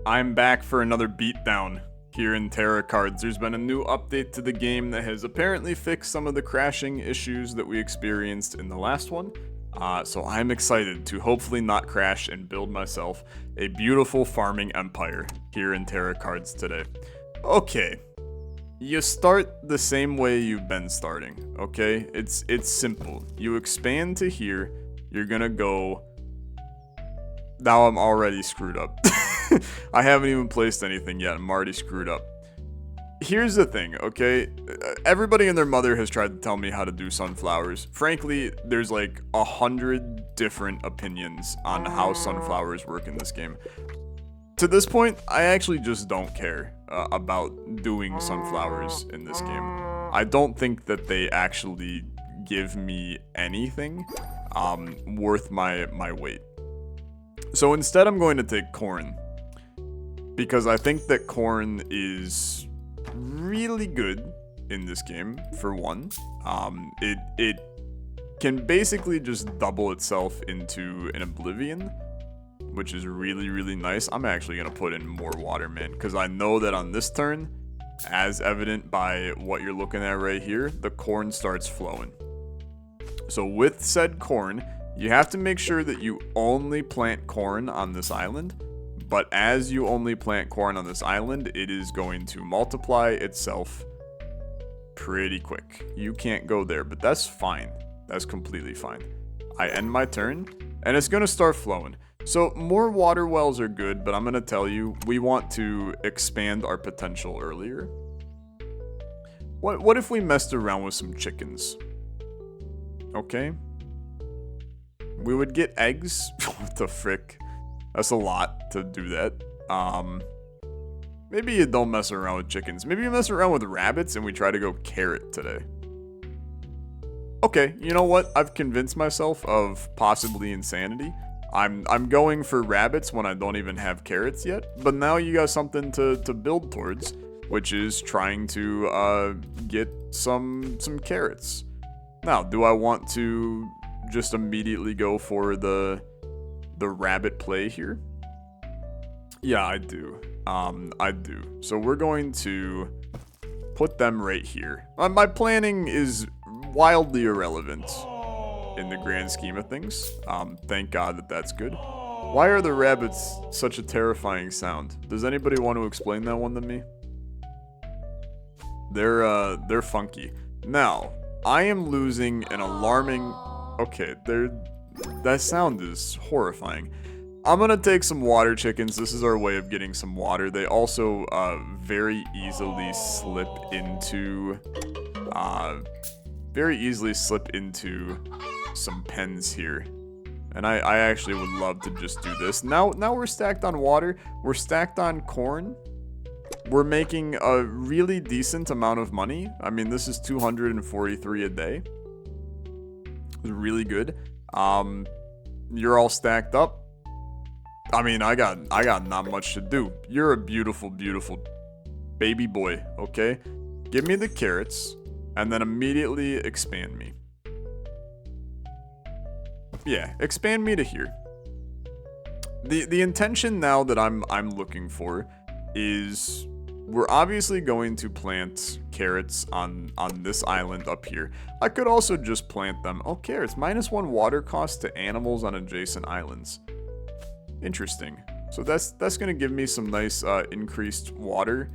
I'm back for another beatdown here in Terracards. There's been a new update to the game that has apparently fixed some of the crashing issues that we experienced in the last one. So I'm excited to hopefully not crash and build myself a beautiful farming empire here in Terracards today. Okay, you start the same way you've been starting, okay? It's simple. You expand to here, you're gonna go... Now I'm already screwed up. I haven't even placed anything yet. I'm already screwed up. Here's the thing, okay? Everybody and their mother has tried to tell me how to do sunflowers. Frankly, there's like 100 different opinions on how sunflowers work in this game. To this point, I actually just don't care about doing sunflowers in this game. I don't think that they actually give me anything worth my weight. So instead, I'm going to take corn, because I think that corn is really good in this game, for one. It can basically just double itself into an oblivion, which is really nice. I'm actually going to put in more water, man, because I know that on this turn, as evident by what you're looking at right here, the corn starts flowing. So with said corn, you have to make sure that you only plant corn on this island, but as you only plant corn on this island, it is going to multiply itself pretty quick. You can't go there, but that's fine. That's completely fine. I end my turn, and it's going to start flowing. So more water wells are good, but I'm going to tell you, we want to expand our potential earlier. What if we messed around with some chickens? Okay. We would get eggs. What the frick? That's a lot to do that. Maybe you don't mess around with chickens. Maybe you mess around with rabbits and we try to go carrot today. Okay, you know what? I've convinced myself of possibly insanity. I'm going for rabbits when I don't even have carrots yet. But now you got something to build towards, which is trying to get some carrots. Now, do I want to just immediately go for the rabbit play here? Yeah, I do. I do. So we're going to put them right here. My planning is wildly irrelevant in the grand scheme of things. Thank God that that's good. Why are the rabbits such a terrifying sound? Does anybody want to explain that one to me? They're funky. Now, I am losing an alarming... Okay, that sound is horrifying. I'm gonna take some water chickens. This is our way of getting some water. They also very easily slip into some pens here. And I actually would love to just do this. Now we're stacked on water. We're stacked on corn. We're making a really decent amount of money. I mean, this is 243 a day. Really good. You're all stacked up. I mean, I got not much to do. You're a beautiful baby boy, okay? Give me the carrots and then immediately expand me. Yeah, expand me to here. The intention now that I'm looking for is we're obviously going to plant carrots on this island up here. I could also just plant them. Oh, carrots. -1 water cost to animals on adjacent islands. Interesting. So that's going to give me some nice increased water.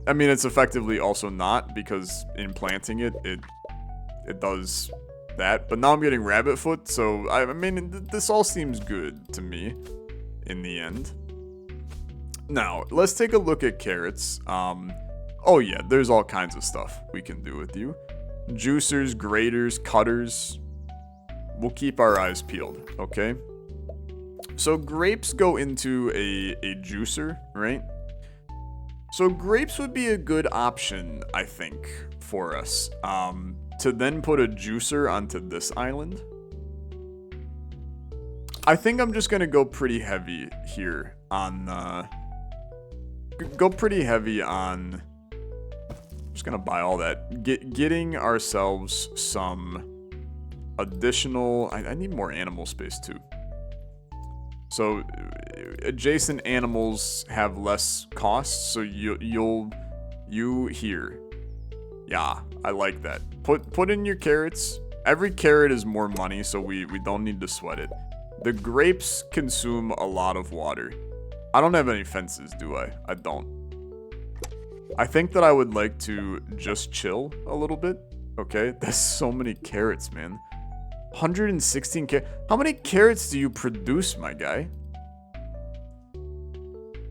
I mean, it's effectively also not, because in planting it does that. But now I'm getting rabbit foot, so I mean, this all seems good to me in the end. Now, let's take a look at carrots. Oh yeah, there's all kinds of stuff we can do with you. Juicers, graters, cutters. We'll keep our eyes peeled, okay? So grapes go into a juicer, right? So grapes would be a good option, I think, for us. To then put a juicer onto this island. I think I'm just gonna go pretty heavy here on... Go pretty heavy on... I'm just gonna buy all that. Getting ourselves some additional... I need more animal space too. So adjacent animals have less costs, so you here. Yeah, I like that. Put in your carrots. Every carrot is more money, so we don't need to sweat it. The grapes consume a lot of water. I don't have any fences, do I? I don't. I think that I would like to just chill a little bit. Okay, that's so many carrots, man. 116 carrots. How many carrots do you produce, my guy?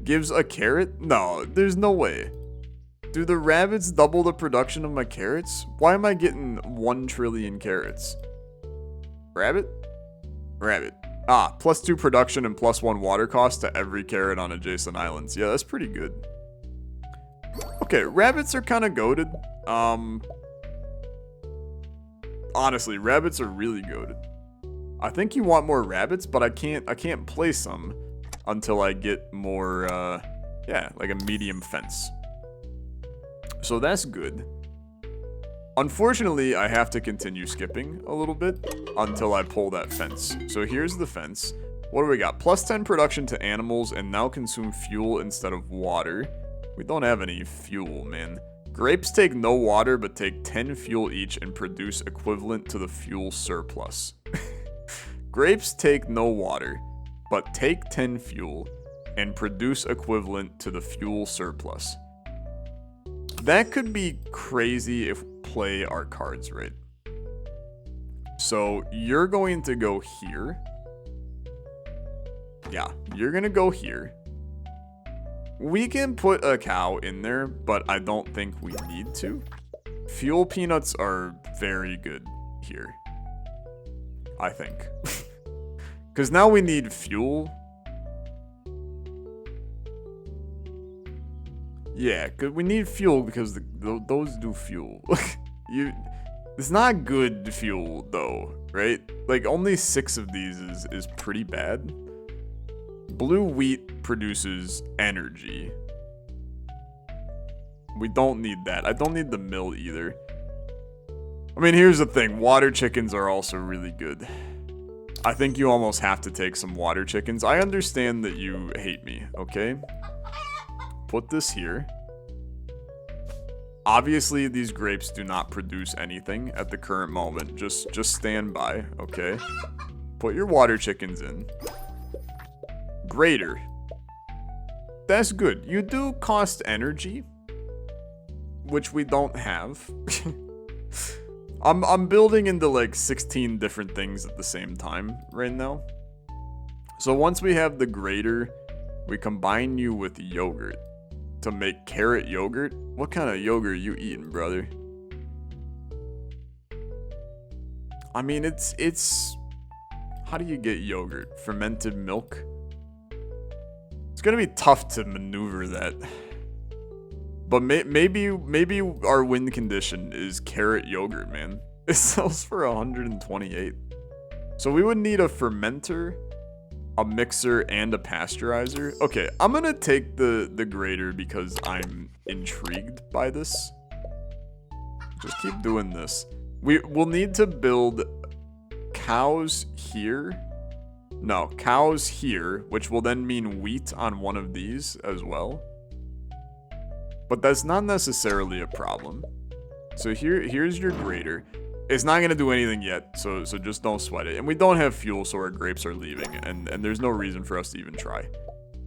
Gives a carrot? No, there's no way. Do the rabbits double the production of my carrots? Why am I getting 1 trillion carrots? Rabbit? Rabbit. Ah, +2 production and +1 water cost to every carrot on adjacent islands. Yeah, that's pretty good. Okay, rabbits are kind of goated. Honestly, rabbits are really goated. I think you want more rabbits, but I can't place some until I get more, yeah, like a medium fence. So that's good. Unfortunately, I have to continue skipping a little bit until I pull that fence. So here's the fence. What do we got? +10 production to animals and now consume fuel instead of water. We don't have any fuel, man. Grapes take no water but take 10 fuel each and produce equivalent to the fuel surplus. Grapes take no water but take 10 fuel and produce equivalent to the fuel surplus. That could be crazy if we play our cards right. So you're going to go here. Yeah, you're going to go here. We can put a cow in there, but I don't think we need to. Fuel peanuts are very good here, I think. Because now we need fuel. Yeah, because we need fuel because those do fuel. It's not good fuel, though, right? Like, only 6 of these is pretty bad. Blue wheat produces energy. We don't need that. I don't need the mill either. I mean, here's the thing. Water chickens are also really good. I think you almost have to take some water chickens. I understand that you hate me, okay? Put this here. Obviously, these grapes do not produce anything at the current moment. Just stand by, okay? Put your water chickens in. Greater. That's good. You do cost energy, which we don't have. I'm building into like 16 different things at the same time right now. So once we have the greater, we combine you with yogurt to make carrot yogurt. What kind of yogurt are you eating, brother? I mean, it's how do you get yogurt? Fermented milk? It's gonna be tough to maneuver that. But maybe our win condition is carrot yogurt, man. It sells for 128. So we would need a fermenter, a mixer, and a pasteurizer. Okay, I'm gonna take the grater because I'm intrigued by this. Just keep doing this. We'll need to build cows here. No, cows here, which will then mean wheat on one of these as well. But that's not necessarily a problem. So here's your grater. It's not gonna do anything yet, so just don't sweat it. And we don't have fuel, so our grapes are leaving, and there's no reason for us to even try.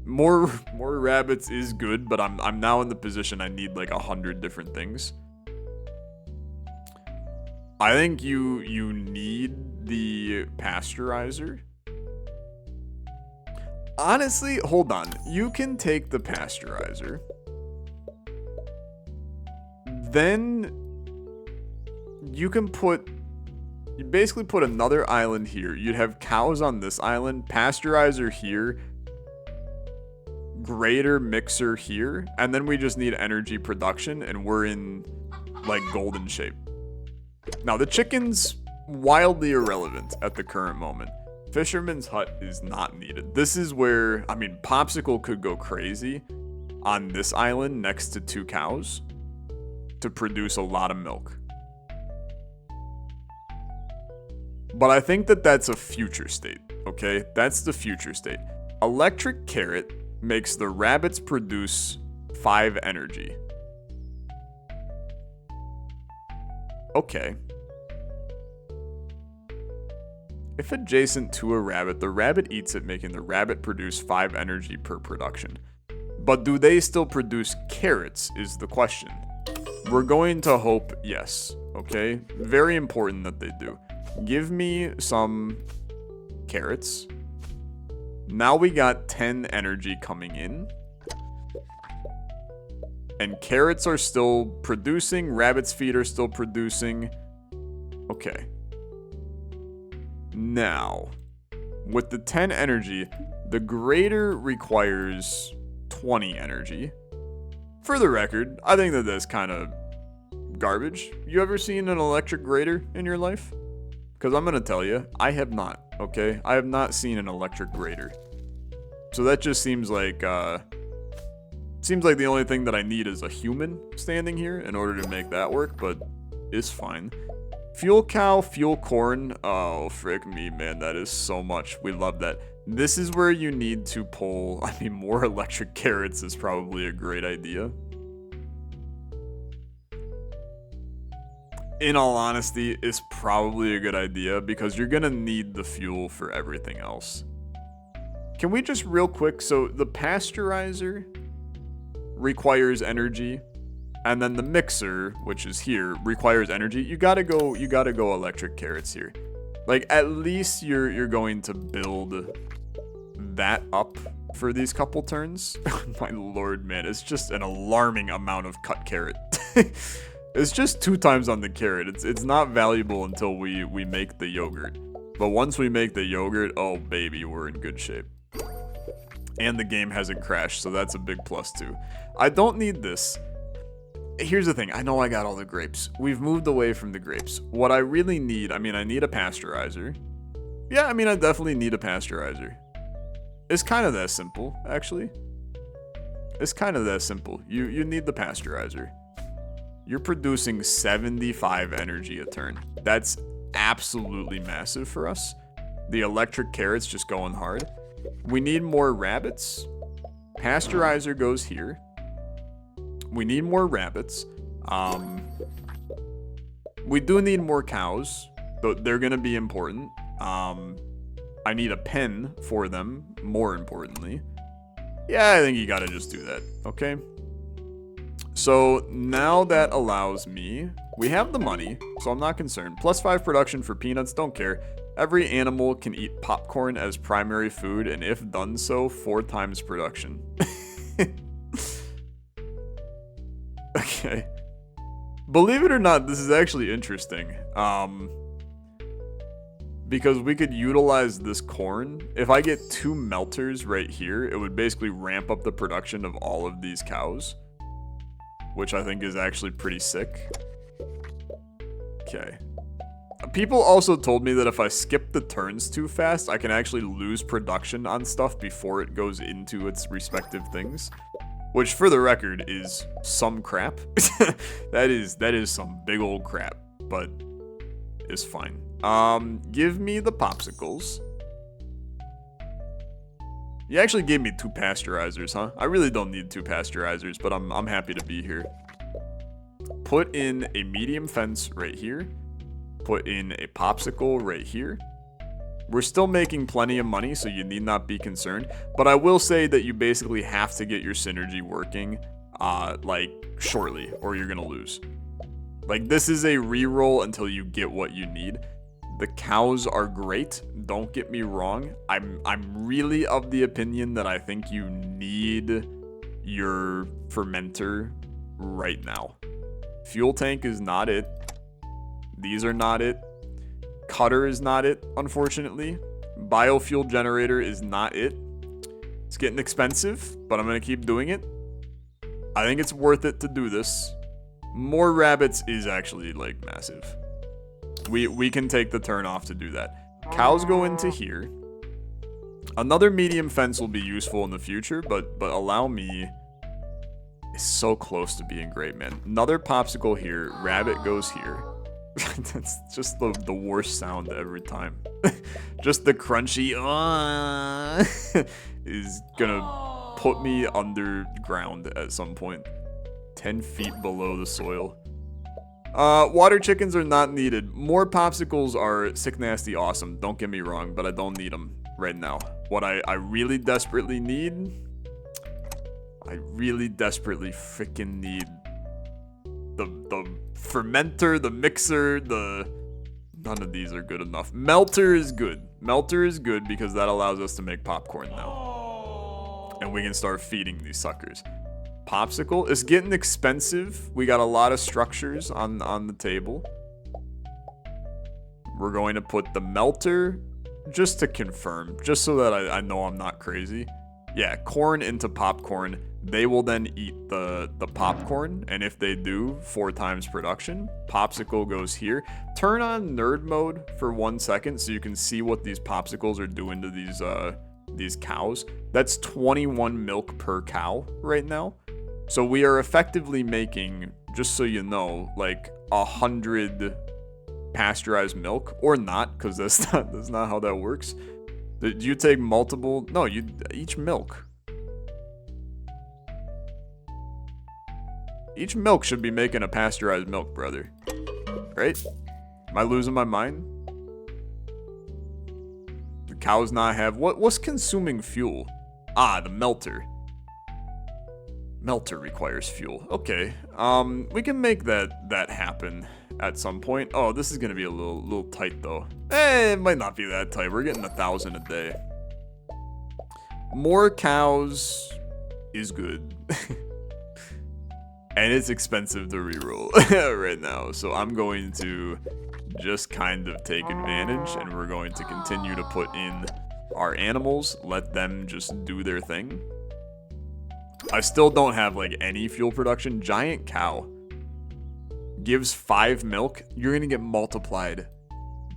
More rabbits is good, but I'm now in the position I need like 100 different things. I think you need the pasteurizer. Honestly, hold on. You can take the pasteurizer. Then you can you basically put another island here. You'd have cows on this island, pasteurizer here, grater mixer here, and then we just need energy production, and we're in like golden shape. Now the chickens, wildly irrelevant at the current moment. Fisherman's hut is not needed. This is where, I mean, Popsicle could go crazy on this island next to 2 cows to produce a lot of milk. But I think that that's a future state, okay? That's the future state. Electric carrot makes the rabbits produce 5 energy. Okay. If adjacent to a rabbit, the rabbit eats it, making the rabbit produce 5 energy per production. But do they still produce carrots is the question. We're going to hope yes, okay? Very important that they do. Give me some carrots. Now we got 10 energy coming in. And carrots are still producing, rabbit's feet are still producing. Okay. Now, with the 10 energy, the grater requires 20 energy. For the record, I think that that's kind of garbage. You ever seen an electric grater in your life? Because I'm going to tell you, I have not, okay? I have not seen an electric grater. So that just seems like the only thing that I need is a human standing here in order to make that work, but it's fine. Fuel cow, fuel corn. Oh, frick me, man. That is so much. We love that. This is where you need to pull, I mean, more electric carrots is probably a great idea. In all honesty, it's probably a good idea because you're gonna need the fuel for everything else. Can we just real quick, so the pasteurizer requires energy, and then the mixer, which is here, requires energy. You gotta go electric carrots here. Like, at least you're going to build that up for these couple turns. My lord, man, it's just an alarming amount of cut carrot. It's just 2 times on the carrot. It's not valuable until we make the yogurt. But once we make the yogurt, oh baby, we're in good shape. And the game hasn't crashed, so that's a big plus too. I don't need this. Here's the thing, I know I got all the grapes. We've moved away from the grapes. What I really need, I mean, I need a pasteurizer. Yeah, I mean, I definitely need a pasteurizer. It's kind of that simple, actually. It's kind of that simple. You need the pasteurizer. You're producing 75 energy a turn. That's absolutely massive for us. The electric carrot's just going hard. We need more rabbits. Pasteurizer goes here. We need more rabbits. We do need more cows, but they're gonna be important. I need a pen for them, more importantly. Yeah, I think you gotta just do that, okay? So now that allows me, we have the money, so I'm not concerned. +5 production for peanuts, don't care. Every animal can eat popcorn as primary food, and if done so, 4 times production. Okay. Believe it or not, this is actually interesting. Because we could utilize this corn. If I get 2 melters right here, it would basically ramp up the production of all of these cows. Which I think is actually pretty sick. Okay. People also told me that if I skip the turns too fast, I can actually lose production on stuff before it goes into its respective things. Which, for the record, is some crap. That is some big old crap, but it's fine. Give me the popsicles. You actually gave me 2 pasteurizers, huh? I really don't need 2 pasteurizers, but I'm happy to be here. Put in a medium fence right here. Put in a popsicle right here. We're still making plenty of money, so you need not be concerned. But I will say that you basically have to get your synergy working, like, shortly, or you're gonna lose. Like, this is a reroll until you get what you need. The cows are great, don't get me wrong. I'm really of the opinion that I think you need your fermenter right now. Fuel tank is not it. These are not it. Cutter is not it, unfortunately. Biofuel generator is not it. It's getting expensive, but I'm gonna keep doing it. I think it's worth it to do this. More rabbits is actually, like, massive. We can take the turn off to do that. Cows go into here. Another medium fence will be useful in the future, but allow me. It's so close to being great, man. Another popsicle here. Rabbit goes here. That's just the worst sound every time. Just the crunchy is gonna put me underground at some point. 10 feet below the soil. Water chickens are not needed. More popsicles are sick, nasty, awesome. Don't get me wrong, but I don't need them right now. What I really desperately need... I really desperately freaking need the fermenter, the mixer, none of these are good enough. Melter is good. Melter is good because that allows us to make popcorn now. And we can start feeding these suckers. Popsicle is getting expensive. We got a lot of structures on the table. We're going to put the melter just to confirm, just so that I know I'm not crazy. Yeah, corn into popcorn. They will then eat the popcorn, and if they do, 4 times production. Popsicle goes here. Turn on nerd mode for 1 second so you can see what these popsicles are doing to these cows. That's 21 milk per cow right now. So we are effectively making, just so you know, like 100 pasteurized milk, or not, because that's not how that works. Do you take multiple? No, each milk. Each milk should be making a pasteurized milk, brother. Right? Am I losing my mind? The cows not have... What's consuming fuel? Ah, the melter. Melter requires fuel. Okay. We can make that happen at some point. Oh, this is gonna be a little tight though. It might not be that tight. We're getting 1,000 a day. More cows is good. And it's expensive to reroll right now. So I'm going to just kind of take advantage, and we're going to continue to put in our animals, let them just do their thing. I still don't have like any fuel production. Giant cow gives 5 milk. You're gonna get multiplied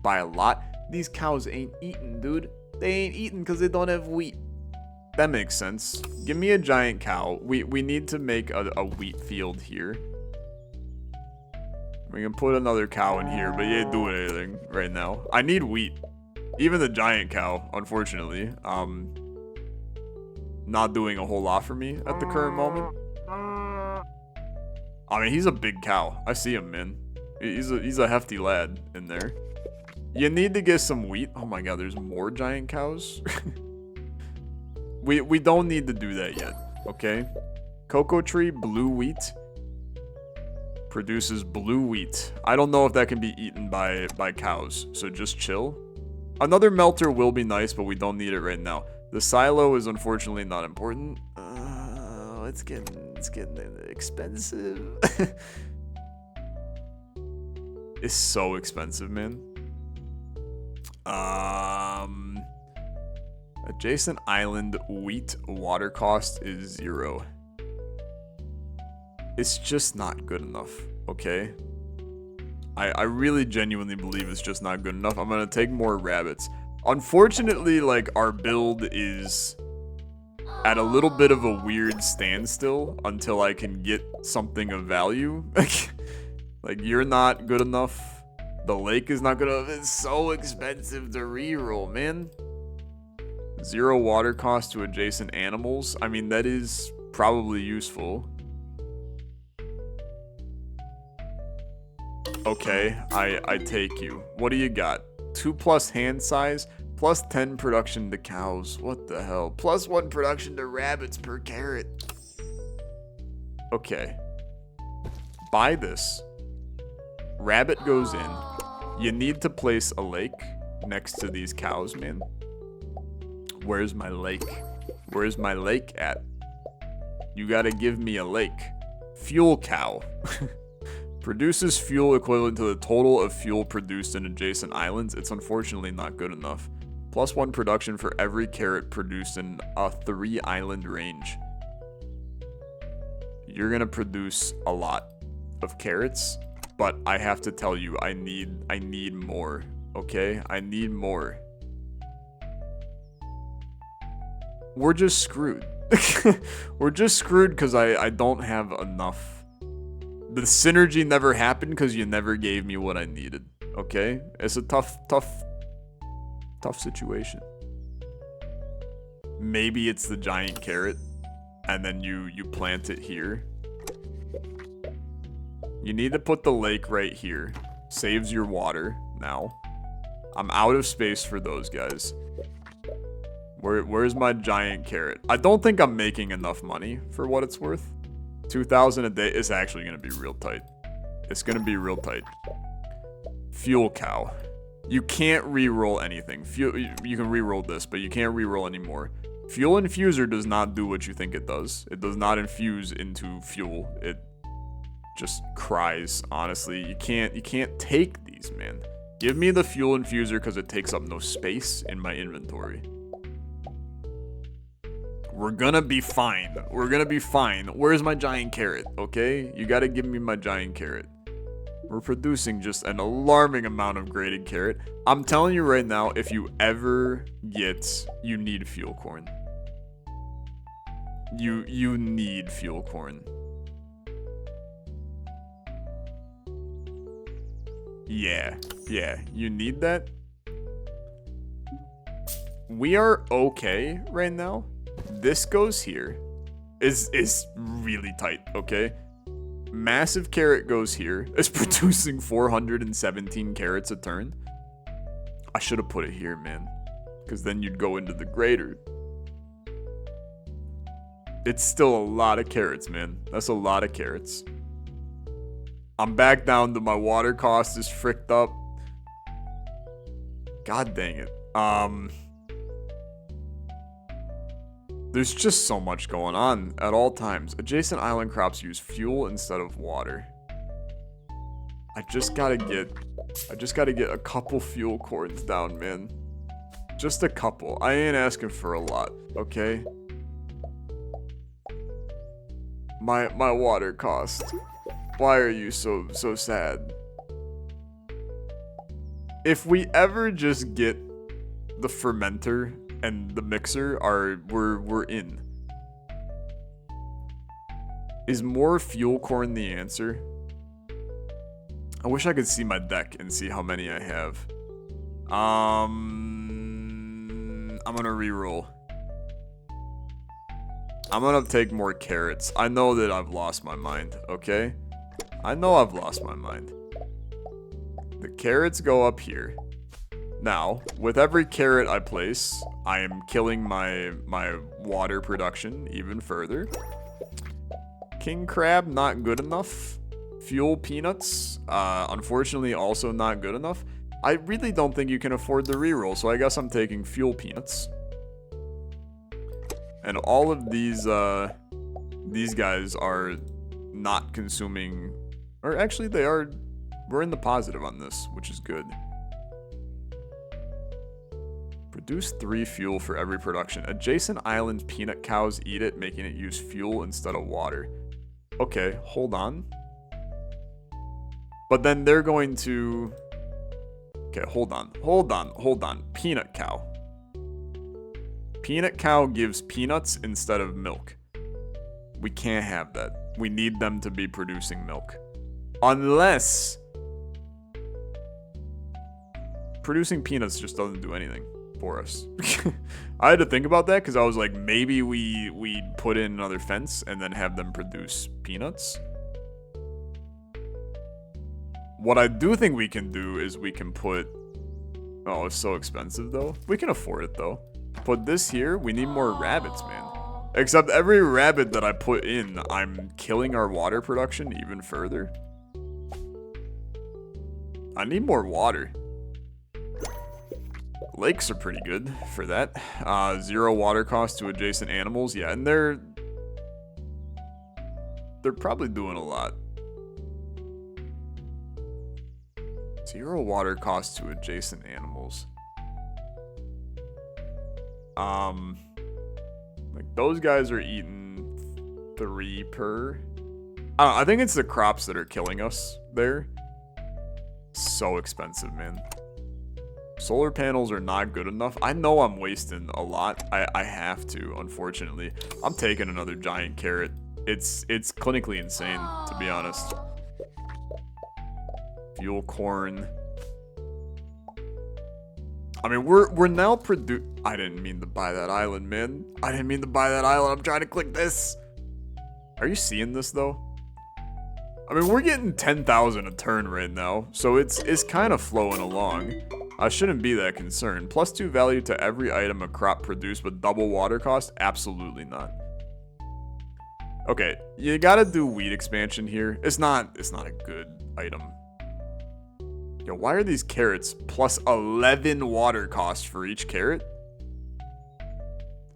by a lot. These cows ain't eating, dude. They ain't eating because they don't have wheat. That makes sense. Give me a giant cow. We need to make a wheat field here. We can put another cow in here, but you ain't doing anything right now. I need wheat. Even the giant cow, unfortunately, not doing a whole lot for me at the current moment. I mean, he's a big cow. I see him, man. He's a hefty lad in there. You need to get some wheat. Oh my god, there's more giant cows. We don't need to do that yet, okay? Cocoa tree, blue wheat. Produces blue wheat. I don't know if that can be eaten by cows, so just chill. Another melter will be nice, but we don't need it right now. The silo is unfortunately not important. It's getting expensive. It's so expensive, man. Adjacent island wheat water cost is 0. It's just not good enough, okay? I really genuinely believe it's just not good enough. I'm gonna take more rabbits. Unfortunately, like, our build is at a little bit of a weird standstill until I can get something of value. Like, you're not good enough. The lake is not good enough. It's so expensive to reroll, man. 0 water cost to adjacent animals. I mean, that is probably useful. Okay, I take you. What do you got? 2+ hand size, plus 10 production to cows. What the hell? Plus 1 production to rabbits per carrot. Okay. Buy this. Rabbit goes in. You need to place a lake next to these cows, man. Where's my lake? Where's my lake at? You gotta give me a lake. Fuel cow. Produces fuel equivalent to the total of fuel produced in adjacent islands. It's unfortunately not good enough. Plus 1 production for every carrot produced in a 3-island range. You're gonna produce a lot of carrots, but I have to tell you, I need more, okay? I need more. We're just screwed. We're just screwed because I don't have enough. The synergy never happened because you never gave me what I needed. Okay? It's a tough situation. Maybe it's the giant carrot, and then you plant it here. You need to put the lake right here. Saves your water now. I'm out of space for those guys. Where's my giant carrot? I don't think I'm making enough money for what it's worth. 2,000 a day is actually going to be real tight. It's going to be real tight. Fuel cow. You can't re-roll anything. You can re-roll this, but you can't re-roll anymore. Fuel infuser does not do what you think it does. It does not infuse into fuel. It just cries, honestly. You can't take these, man. Give me the fuel infuser because it takes up no space in my inventory. We're gonna be fine. We're gonna be fine. Where's my giant carrot, okay? You gotta give me my giant carrot. We're producing just an alarming amount of graded carrot. I'm telling you right now, if you ever get... You need fuel corn. You need fuel corn. Yeah, you need that. We are okay right now. This goes here. Is really tight, okay? Massive carrot goes here. It's producing 417 carrots a turn. I should have put it here, man. Because then you'd go into the grader. It's still a lot of carrots, man. That's a lot of carrots. I'm back down to my water cost is fricked up. God dang it. There's just so much going on at all times. Adjacent island crops use fuel instead of water. I just gotta get a couple fuel cords down, man. Just a couple. I ain't asking for a lot, okay? My water cost. Why are you so sad? If we ever just get the fermenter and the mixer, we're in. Is more fuel corn the answer? I wish I could see my deck and see how many I have. I'm gonna reroll. I'm gonna take more carrots. I know that I've lost my mind, okay? I know I've lost my mind. The carrots go up here. Now, with every carrot I place, I am killing my water production even further. King crab, not good enough. Fuel peanuts, unfortunately also not good enough. I really don't think you can afford the reroll, so I guess I'm taking fuel peanuts. And all of these guys are not consuming, or actually they are, we're in the positive on this, which is good. Produce 3 fuel for every production. Adjacent islands peanut cows eat it, making it use fuel instead of water. Okay, hold on. But then they're going to... Okay, hold on. Peanut cow. Peanut cow gives peanuts instead of milk. We can't have that. We need them to be producing milk. Unless... Producing peanuts just doesn't do anything for us. I had to think about that because I was like, maybe we put in another fence and then have them produce peanuts. What I do think we can do is we can put... Oh, it's so expensive though. We can afford it though. Put this here. We need more rabbits, man. Except every rabbit that I put in, I'm killing our water production even further. I need more water. Lakes are pretty good for that. 0 water cost to adjacent animals. Yeah, and they're probably doing a lot. 0 water cost to adjacent animals. Like those guys are eating 3 per. I think it's the crops that are killing us there. So expensive, man. Solar panels are not good enough. I know I'm wasting a lot. I have to, unfortunately. I'm taking another giant carrot. It's clinically insane, to be honest. Fuel corn. I mean, we're now I didn't mean to buy that island, man. I didn't mean to buy that island. I'm trying to click this. Are you seeing this, though? I mean, we're getting 10,000 a turn right now, so it's kind of flowing along. I shouldn't be that concerned. +2 value to every item a crop produced with double water cost? Absolutely not. Okay, you gotta do wheat expansion here. It's not a good item. Yo, why are these carrots +11 water cost for each carrot?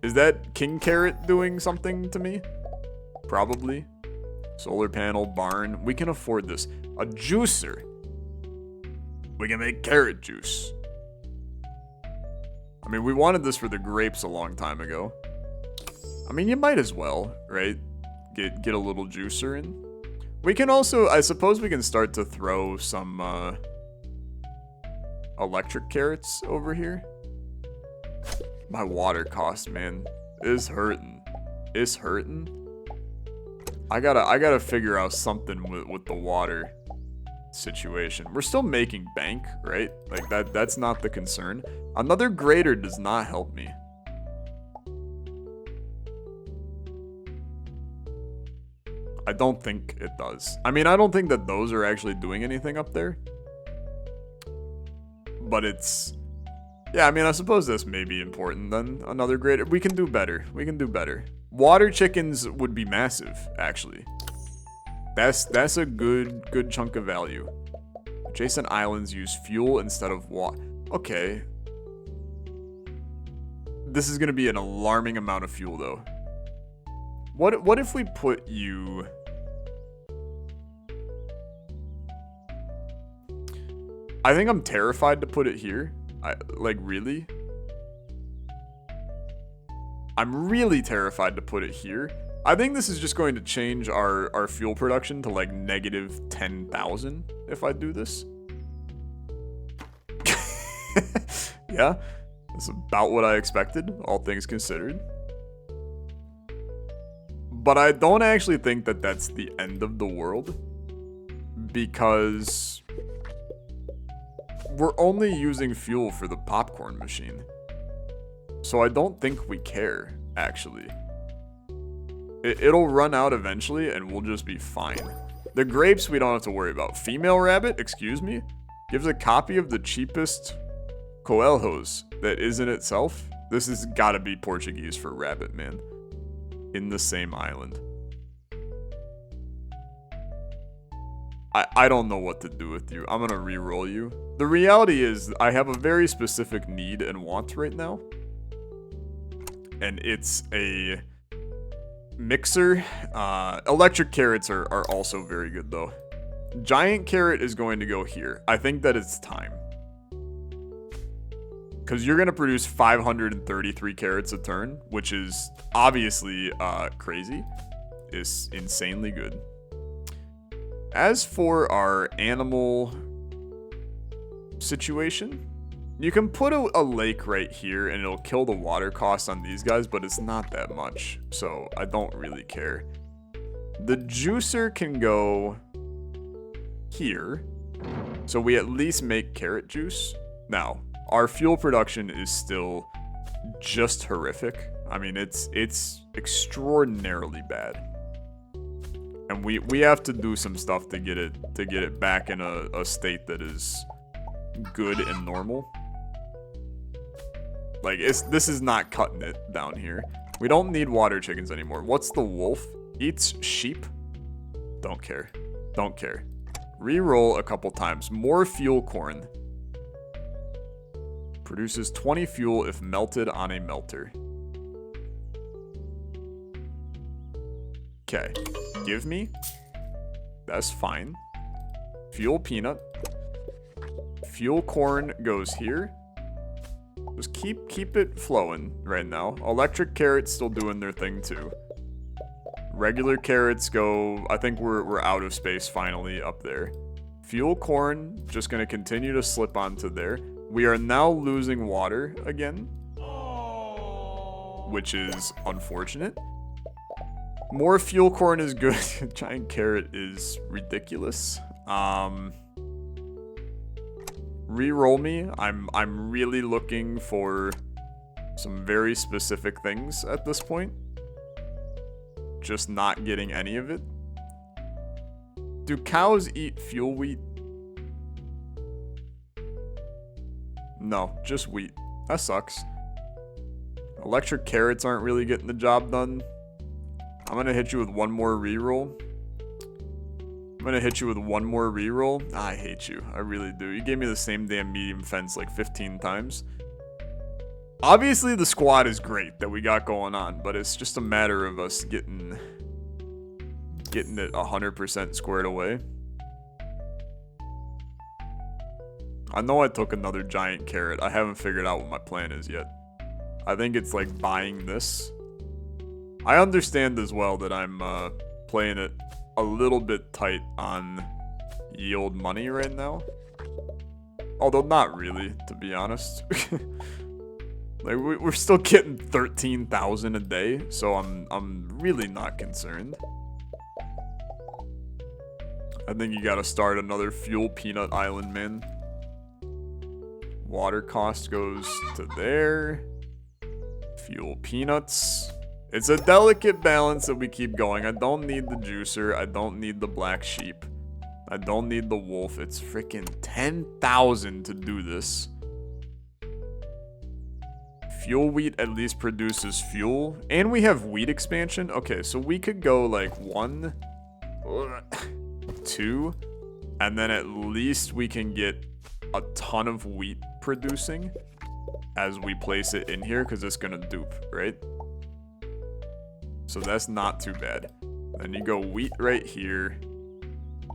Is that King Carrot doing something to me? Probably. Solar panel, barn. We can afford this. A juicer. We can make carrot juice. I mean, we wanted this for the grapes a long time ago. I mean, you might as well, right? Get a little juicer in. We can also, I suppose we can start to throw some electric carrots over here. My water cost, man, is hurting. It's hurting. I gotta figure out something with the water situation. We're still making bank, right? Like that's not the concern. Another grader does not help me. I don't think it does. I mean, I don't think that those are actually doing anything up there. But it's... Yeah, I mean, I suppose this may be important then. Another grader. We can do better. We can do better. Water chickens would be massive, actually. That's a good chunk of value. Adjacent islands use fuel instead of water. Okay. This is going to be an alarming amount of fuel, though. What if we put you... I think I'm terrified to put it here. Like, really? I'm really terrified to put it here. I think this is just going to change our fuel production to, like, negative 10,000 if I do this. Yeah, that's about what I expected, all things considered. But I don't actually think that that's the end of the world, because we're only using fuel for the popcorn machine. So I don't think we care, actually. It'll run out eventually and we'll just be fine. The grapes we don't have to worry about. Female rabbit, excuse me, gives a copy of the cheapest coelhos that isn't itself. This has got to be Portuguese for rabbit, man. In the same island. I don't know what to do with you. I'm going to re-roll you. The reality is I have a very specific need and want right now. And it's a mixer. Electric carrots are also very good, though. Giant carrot is going to go here. I think that it's time. Because you're going to produce 533 carrots a turn, which is obviously crazy. It's insanely good. As for our animal situation, you can put a lake right here and it'll kill the water cost on these guys, but it's not that much, so I don't really care. The juicer can go here, so we at least make carrot juice. Now, our fuel production is still just horrific. I mean, it's extraordinarily bad. And we have to do some stuff to get it back in a state that is good and normal. Like, this is not cutting it down here. We don't need water chickens anymore. What's the wolf? Eats sheep? Don't care. Don't care. Reroll a couple times. More fuel corn. Produces 20 fuel if melted on a melter. Okay. Give me. That's fine. Fuel peanut. Fuel corn goes here. Just keep it flowing right now. Electric carrots still doing their thing too. Regular carrots go... I think we're out of space finally up there. Fuel corn just going to continue to slip onto there. We are now losing water again, which is unfortunate. More fuel corn is good. Giant carrot is ridiculous. Reroll me. I'm really looking for some very specific things at this point. Just not getting any of it. Do cows eat fuel wheat? No, just wheat. That sucks. Electric carrots aren't really getting the job done. I'm gonna hit you with one more reroll. I hate you. I really do. You gave me the same damn medium fence like 15 times. Obviously, the squad is great that we got going on, but it's just a matter of us getting it 100% squared away. I know I took another giant carrot. I haven't figured out what my plan is yet. I think it's like buying this. I understand as well that I'm playing it a little bit tight on yield money right now. Although not really, to be honest. Like we're still getting 13,000 a day, so I'm really not concerned. I think you gotta start another fuel peanut island, man. Water cost goes to there. Fuel peanuts. It's a delicate balance that we keep going. I don't need the juicer. I don't need the black sheep. I don't need the wolf. It's freaking 10,000 to do this. Fuel wheat at least produces fuel. And we have wheat expansion. Okay, so we could go like 1, 2, and then at least we can get a ton of wheat producing as we place it in here because it's gonna dupe, right? So that's not too bad. Then you go wheat right here.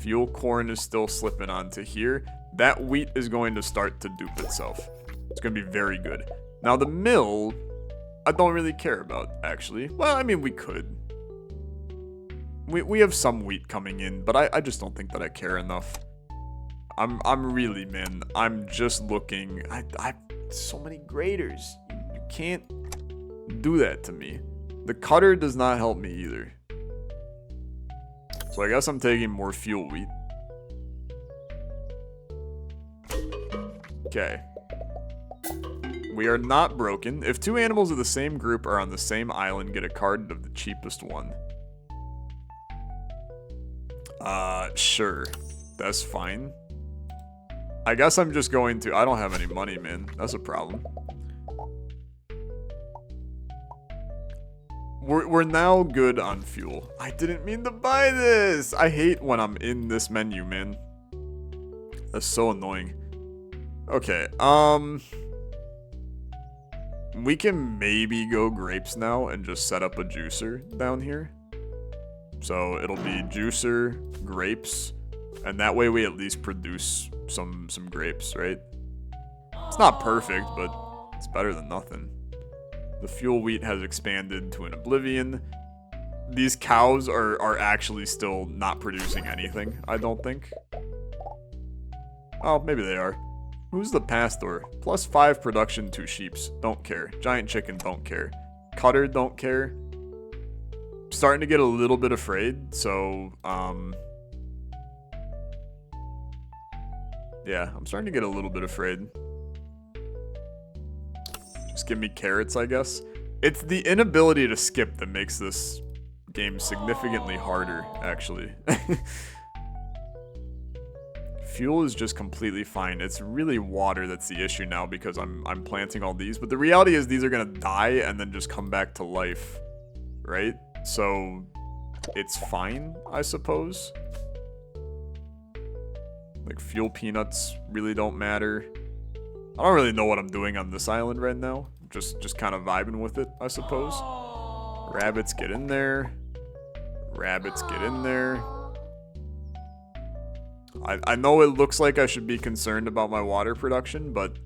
Fuel corn is still slipping onto here. That wheat is going to start to dupe itself. It's gonna be very good. Now the mill, I don't really care about, actually. Well, I mean, we could. We have some wheat coming in, but I just don't think that I care enough. I'm really, man, I'm just looking. I so many graders. You can't do that to me. The cutter does not help me either. So I guess I'm taking more fuel wheat. Okay. We are not broken. If two animals of the same group are on the same island, get a card of the cheapest one. Sure. That's fine. I guess I'm just going to... I don't have any money, man. That's a problem. We're now good on fuel. I didn't mean to buy this! I hate when I'm in this menu, man. That's so annoying. Okay, we can maybe go grapes now and just set up a juicer down here. So it'll be juicer, grapes, and that way we at least produce some grapes, right? It's not perfect, but it's better than nothing. The fuel wheat has expanded to an oblivion. These cows are actually still not producing anything, I don't think. Oh, maybe they are. Who's the pastor? +5 production, 2 sheeps. Don't care. Giant chicken, don't care. Cutter, don't care. Starting to get a little bit afraid, so, yeah, I'm starting to get a little bit afraid. Just give me carrots, I guess. It's the inability to skip that makes this game significantly harder, actually. Fuel is just completely fine. It's really water that's the issue now because I'm planting all these. But the reality is these are gonna die and then just come back to life, right? So it's fine, I suppose. Like fuel peanuts really don't matter. I don't really know what I'm doing on this island right now. Just kind of vibing with it, I suppose. Rabbits get in there. Rabbits get in there. I know it looks like I should be concerned about my water production, but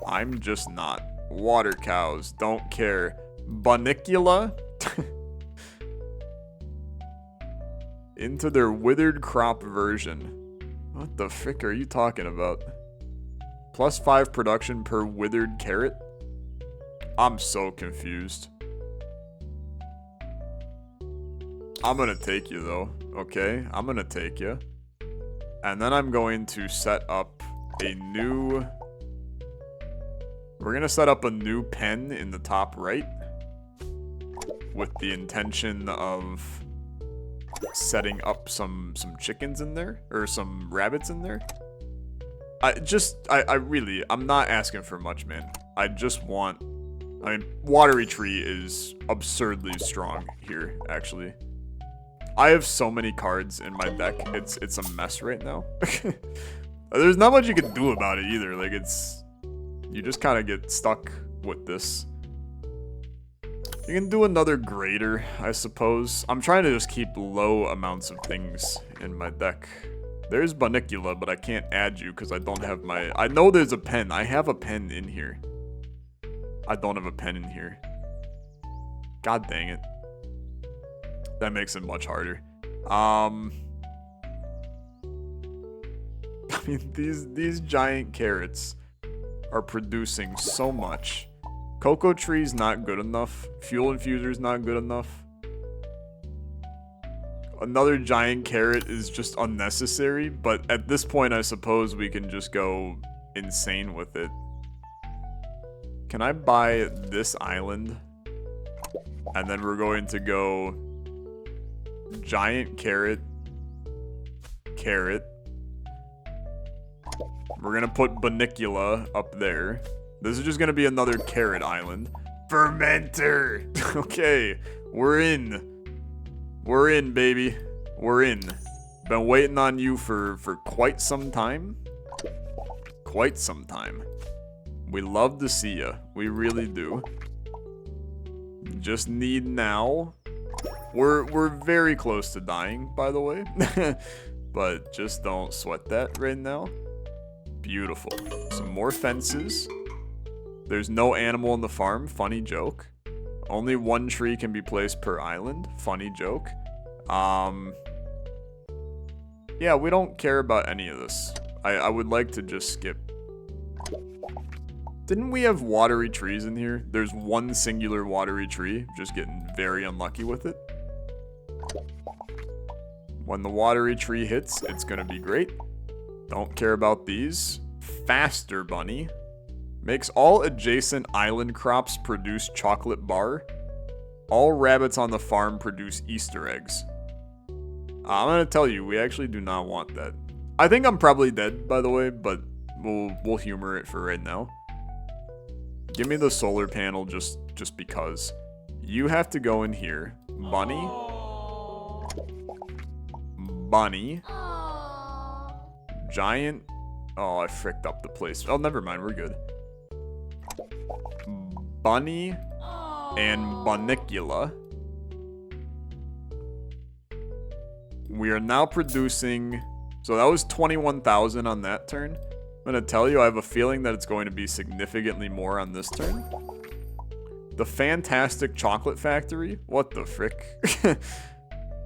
I'm just not. Water cows, don't care. Banicula? Into their withered crop version. What the frick are you talking about? +5 production per withered carrot? I'm so confused. I'm gonna take you though, okay? I'm gonna take you. And then I'm going to set up a new... We're gonna set up a new pen in the top right with the intention of setting up some chickens in there, or some rabbits in there. I'm not asking for much, man. I just want... I mean, Watery Tree is absurdly strong here, actually. I have so many cards in my deck, it's a mess right now. There's not much you can do about it either, like it's... You just kind of get stuck with this. You can do another grader, I suppose. I'm trying to just keep low amounts of things in my deck. There's Banicula, but I can't add you because I don't have my... I know there's a pen. I have a pen in here. I don't have a pen in here. God dang it. That makes it much harder. I mean, these giant carrots are producing so much. Cocoa Tree's not good enough. Fuel Infuser's not good enough. Another giant carrot is just unnecessary, but at this point I suppose we can just go insane with it. Can I buy this island? And then we're going to go giant carrot, carrot. We're gonna put Banicula up there. This is just gonna be another carrot island. Fermenter! Okay, we're in. We're in, baby. We're in. Been waiting on you for quite some time. Quite some time. We love to see ya. We really do. Just need now. We're very close to dying, by the way. But just don't sweat that right now. Beautiful. Some more fences. There's no animal in the farm. Funny joke. Only one tree can be placed per island. Funny joke. Yeah, we don't care about any of this. I would like to just skip. Didn't we have watery trees in here? There's one singular watery tree. Just getting very unlucky with it. When the watery tree hits, it's gonna be great. Don't care about these. Faster bunny. Makes all adjacent island crops produce chocolate bar. All rabbits on the farm produce Easter eggs. I'm gonna tell you, we actually do not want that. I think I'm probably dead, by the way, but we'll humor it for right now. Give me the solar panel just because. You have to go in here. Bunny. Bunny. Giant. Oh, I fricked up the place. Oh, never mind. We're good. Bunny and Banicula. We are now producing... So that was 21,000 on that turn. I'm going to tell you, I have a feeling that it's going to be significantly more on this turn. The Fantastic Chocolate Factory? What the frick?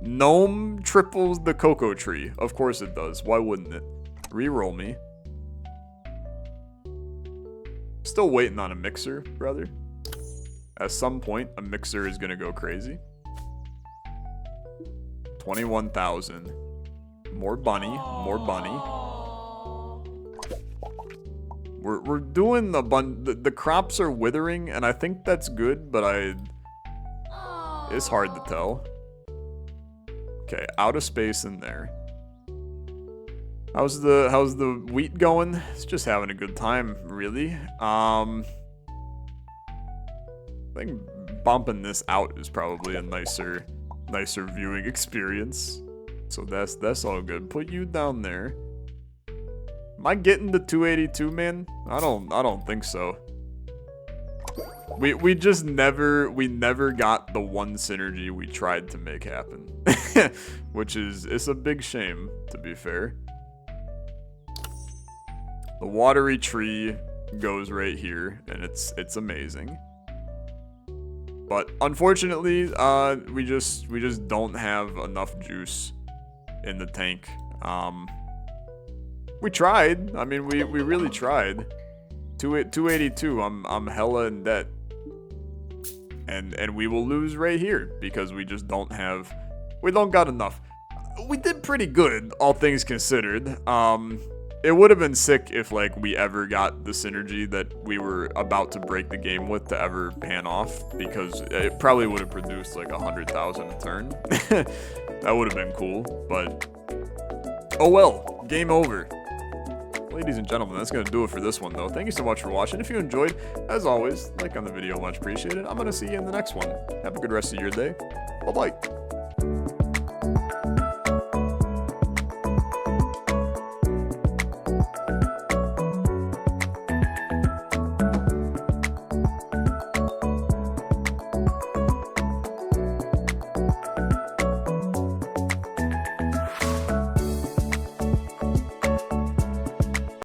Gnome triples the cocoa tree. Of course it does. Why wouldn't it? Reroll me. Still waiting on a mixer, brother. At some point, a mixer is gonna go crazy. 21,000. More bunny. More bunny. We're doing the crops are withering, and I think that's good, but it's hard to tell. Okay, out of space in there. How's the wheat going? It's just having a good time, really. I think bumping this out is probably a nicer viewing experience. So that's all good. Put you down there. Am I getting to 282, man? I don't think so. We never got the one synergy we tried to make happen. Which it's a big shame, to be fair. The watery tree goes right here, and it's amazing. But unfortunately, we just don't have enough juice in the tank. We tried. I mean, we really tried. 282. I'm hella in debt. And we will lose right here because we just don't got enough. We did pretty good, all things considered. it would have been sick if like we ever got the synergy that we were about to break the game with to ever pan off, because it probably would have produced like 100,000 a turn. That would have been cool, but oh well, game over. Ladies and gentlemen, that's going to do it for this one, though. Thank you so much for watching. If you enjoyed, as always, like on the video, much appreciated. I'm going to see you in the next one. Have a good rest of your day. Bye-bye.